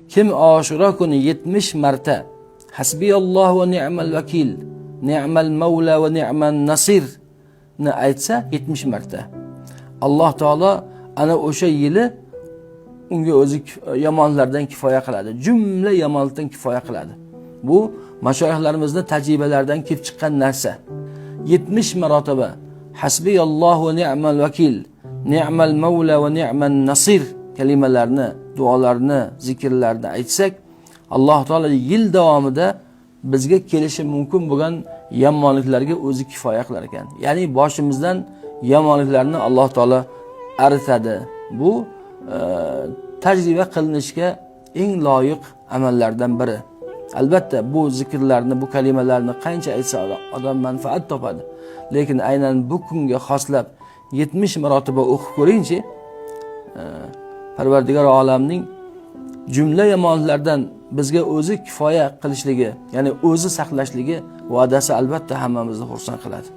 Kim Oshura kuni 70 marta Hasbiyalloh va ni'mal vakil, ni'mal mavla va ni'man nasir ni aytsa 70 marta, Alloh taolo ana o'sha yili unga o'zi yomonlardan kifoya qiladi. Jumla yomonlikdan kifoya qiladi. Bu mashoyixlarimizning tajribalaridan kelib chiqqan narsa. 70 marotaba Hasbiyalloh va ni'mal vakil, ni'mal mavla va ni'man nasir kalimalarni, duolarni, zikrlarni aytsak, Alloh taolo yil davomida bizga kelishi mumkin bo'lgan yomonliklarga o'zi kifoya qilar ekan. Ya'ni boshimizdan yomonliklarni Alloh taolo aritadi. Bu tajriba qilinishga eng loyiq amallardan biri. Albatta bu zikrlarni, bu kalimalarni qancha aytsa odam manfaat topadi. Lekin aynan bu kunga xoslab 70 marotaba o'qib ko'ringchi, Parvardigor olamning jumla yomonlardan bizga o'zi kifoya qilishligi, ya'ni o'zi saqlashligi va'dasi albatta hammamizni xursand qiladi.